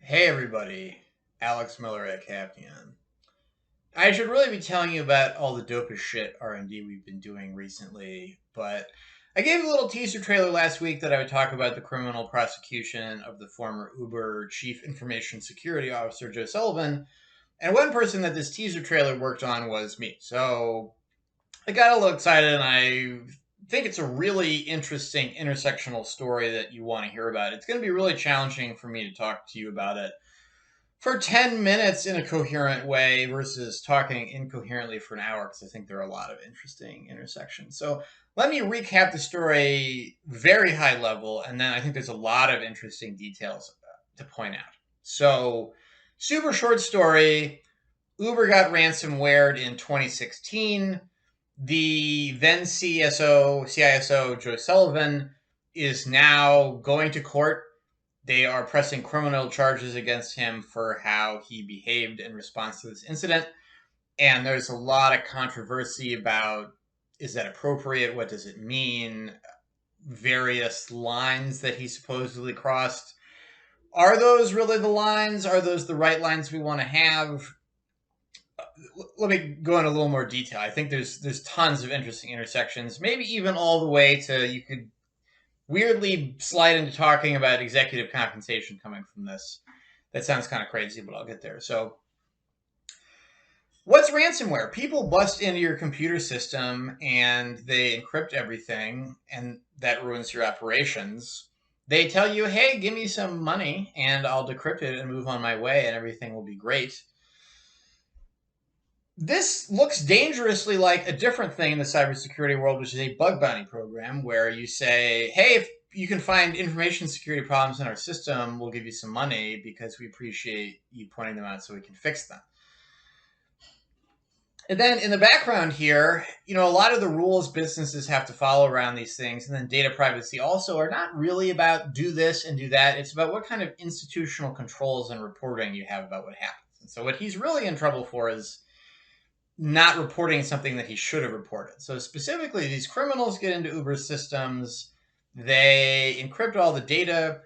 Hey everybody, Alex Miller at Captain. I should really be telling you about all the dopest shit R&D we've been doing recently, but I gave a little teaser trailer last week that I would talk about the criminal prosecution of the former Uber Chief Information Security Officer Joe Sullivan, and one person that this teaser trailer worked on was me. So I got a little excited, and I think it's a really interesting intersectional story that you want to hear about. It's going to be really challenging for me to talk to you about it for 10 minutes in a coherent way versus talking incoherently for an hour, because I think there are a lot of interesting intersections. So let me recap the story very high level, and then I think there's a lot of interesting details to point out. So, super short story. Uber got ransomware in 2016. The then CISO Joe Sullivan is now going to court. They are pressing criminal charges against him for how he behaved in response to this incident. And there's a lot of controversy about, is that appropriate? What does it mean? Various lines that he supposedly crossed. Are those really the lines? Are those the right lines we want to have? Let me go into a little more detail. I think there's tons of interesting intersections, maybe even all the way to, you could weirdly slide into talking about executive compensation coming from this. That sounds kind of crazy, but I'll get there. So, what's ransomware? People bust into your computer system and they encrypt everything, and that ruins your operations. They tell you, hey, give me some money and I'll decrypt it and move on my way and everything will be great. This looks dangerously like a different thing in the cybersecurity world, which is a bug bounty program where you say, hey, if you can find information security problems in our system, we'll give you some money because we appreciate you pointing them out so we can fix them. And then in the background here, a lot of the rules businesses have to follow around these things, and then data privacy also, are not really about do this and do that. It's about what kind of institutional controls and reporting you have about what happens. And so what he's really in trouble for is not reporting something that he should have reported. So specifically, these criminals get into Uber systems, they encrypt all the data.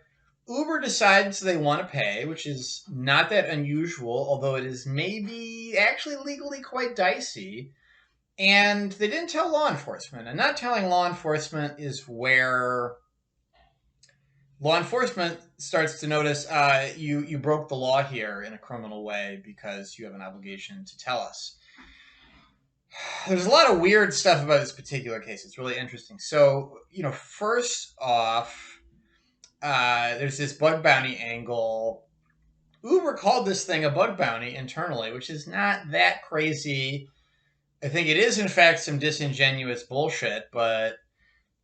Uber decides they want to pay, which is not that unusual, although it is maybe actually legally quite dicey. And they didn't tell law enforcement. And not telling law enforcement is where law enforcement starts to notice you broke the law here in a criminal way because you have an obligation to tell us. There's a lot of weird stuff about this particular case. It's really interesting. So, first off, there's this bug bounty angle. Uber called this thing a bug bounty internally, which is not that crazy. I think it is, in fact, some disingenuous bullshit, but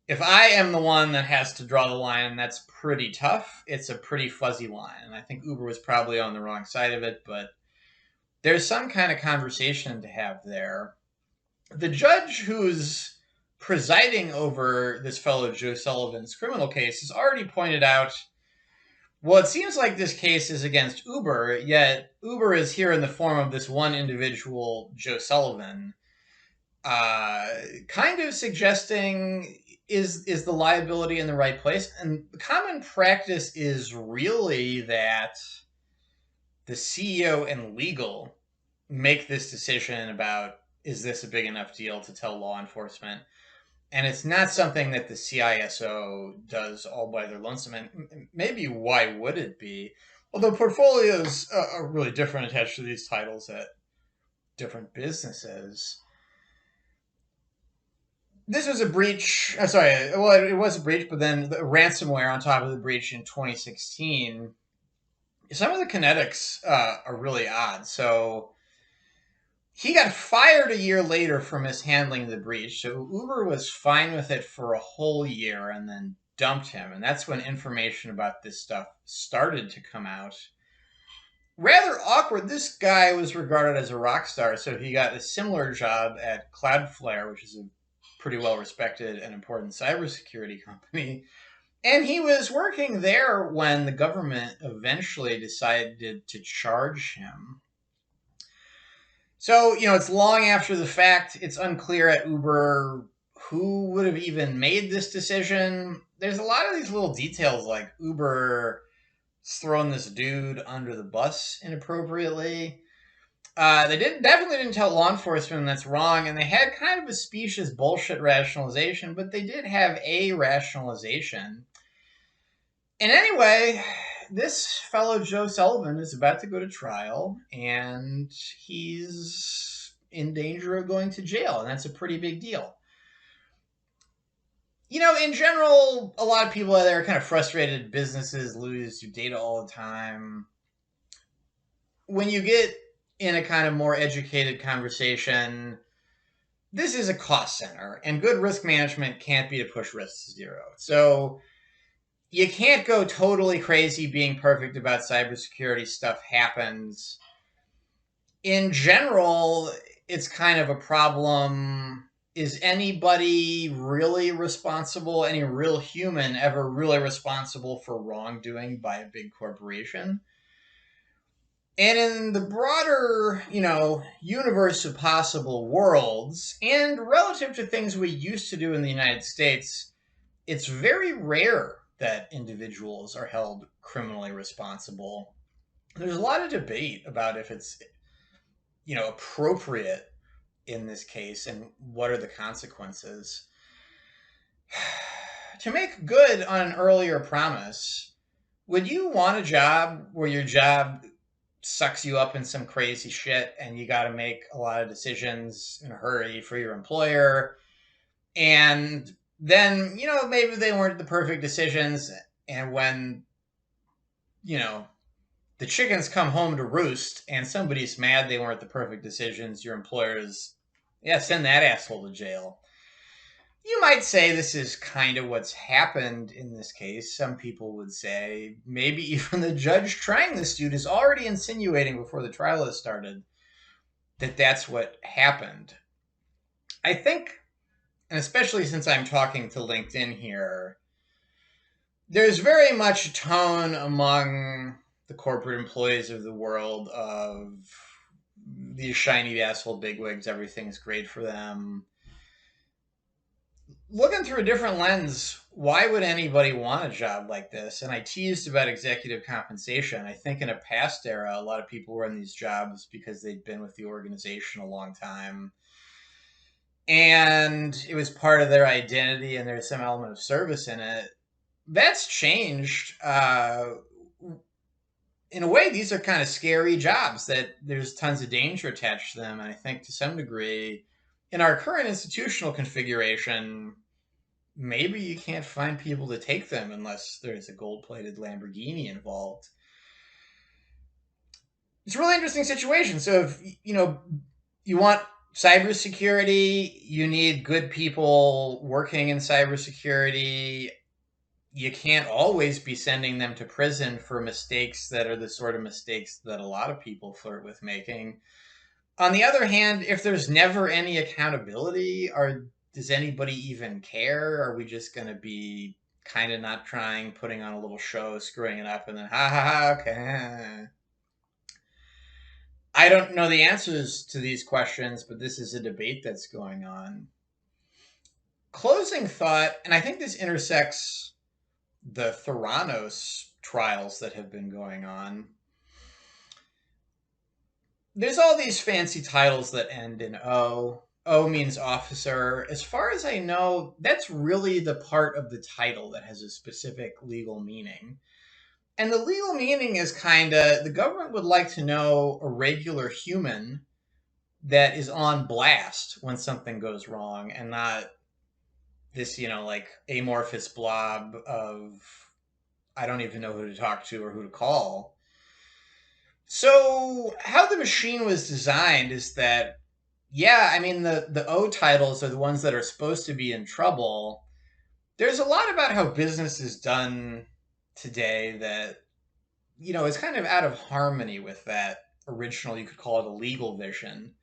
if I am the one that has to draw the line, that's pretty tough. It's a pretty fuzzy line, and I think Uber was probably on the wrong side of it, but there's some kind of conversation to have there. The judge who's presiding over this fellow Joe Sullivan's criminal case has already pointed out, well, it seems like this case is against Uber, yet Uber is here in the form of this one individual, Joe Sullivan, kind of suggesting, is the liability in the right place? And the common practice is really that the CEO and legal make this decision about, is this a big enough deal to tell law enforcement? And it's not something that the CISO does all by their lonesome. And maybe why would it be? Although portfolios are really different attached to these titles at different businesses. This was a breach. It was a breach, but then the ransomware on top of the breach in 2016. Some of the kinetics are really odd. So he got fired a year later for mishandling the breach. So Uber was fine with it for a whole year and then dumped him. And that's when information about this stuff started to come out. Rather awkward. This guy was regarded as a rock star, so he got a similar job at Cloudflare, which is a pretty well-respected and important cybersecurity company. And he was working there when the government eventually decided to charge him. So, it's long after the fact. It's unclear at Uber who would have even made this decision. There's a lot of these little details, like Uber thrown this dude under the bus inappropriately. They definitely didn't tell law enforcement that's wrong, and they had kind of a specious bullshit rationalization, but they did have a rationalization. And anyway, this fellow Joe Sullivan is about to go to trial, and he's in danger of going to jail, and that's a pretty big deal. In general, a lot of people out there are kind of frustrated. Businesses lose your data all the time. When you get in a kind of more educated conversation, this is a cost center, and good risk management can't be to push risks to zero. So you can't go totally crazy being perfect about cybersecurity. Stuff happens. In general, it's kind of a problem. Is anybody really responsible, any real human ever really responsible for wrongdoing by a big corporation? And in the broader, universe of possible worlds, and relative to things we used to do in the United States, it's very rare that individuals are held criminally responsible. There's a lot of debate about if it's, appropriate in this case and what are the consequences. To make good on an earlier promise, would you want a job where your job sucks you up in some crazy shit and you got to make a lot of decisions in a hurry for your employer? And then, maybe they weren't the perfect decisions. And when, the chickens come home to roost and somebody's mad they weren't the perfect decisions, your employer's, send that asshole to jail. You might say this is kind of what's happened in this case. Some people would say maybe even the judge trying this dude is already insinuating before the trial has started that that's what happened. I think, and especially since I'm talking to LinkedIn here, there's very much a tone among the corporate employees of the world of these shiny asshole bigwigs, everything's great for them. Looking through a different lens, why would anybody want a job like this? And I teased about executive compensation. I think in a past era, a lot of people were in these jobs because they'd been with the organization a long time. And it was part of their identity and there's some element of service in it. That's changed. In a way, these are kind of scary jobs that there's tons of danger attached to them. And I think to some degree, in our current institutional configuration, maybe you can't find people to take them unless there's a gold-plated Lamborghini involved. It's a really interesting situation. So if, you want cybersecurity, you need good people working in cybersecurity. You can't always be sending them to prison for mistakes that are the sort of mistakes that a lot of people flirt with making. On the other hand, if there's never any accountability, does anybody even care? Are we just going to be kind of not trying, putting on a little show, screwing it up, and then ha ha ha, okay. I don't know the answers to these questions, but this is a debate that's going on. Closing thought, and I think this intersects the Theranos trials that have been going on. There's all these fancy titles that end in O. O means officer. As far as I know, that's really the part of the title that has a specific legal meaning. And the legal meaning is kind of, the government would like to know a regular human that is on blast when something goes wrong and not this, like amorphous blob of, I don't even know who to talk to or who to call. So how the machine was designed is that, the O titles are the ones that are supposed to be in trouble. There's a lot about how business is done today that, is kind of out of harmony with that original, you could call it a legal vision.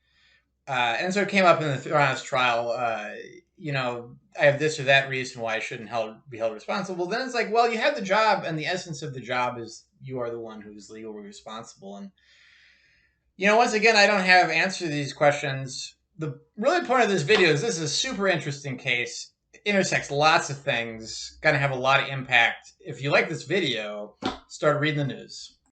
And so it came up in the Theranos trial, I have this or that reason why I shouldn't be held responsible. Then it's like, well, you have the job, and the essence of the job is you are the one who is legally responsible. And, once again, I don't have answers to these questions. The really point of this video is this is a super interesting case. intersects lots of things, going to have a lot of impact. If you like this video, start reading the news.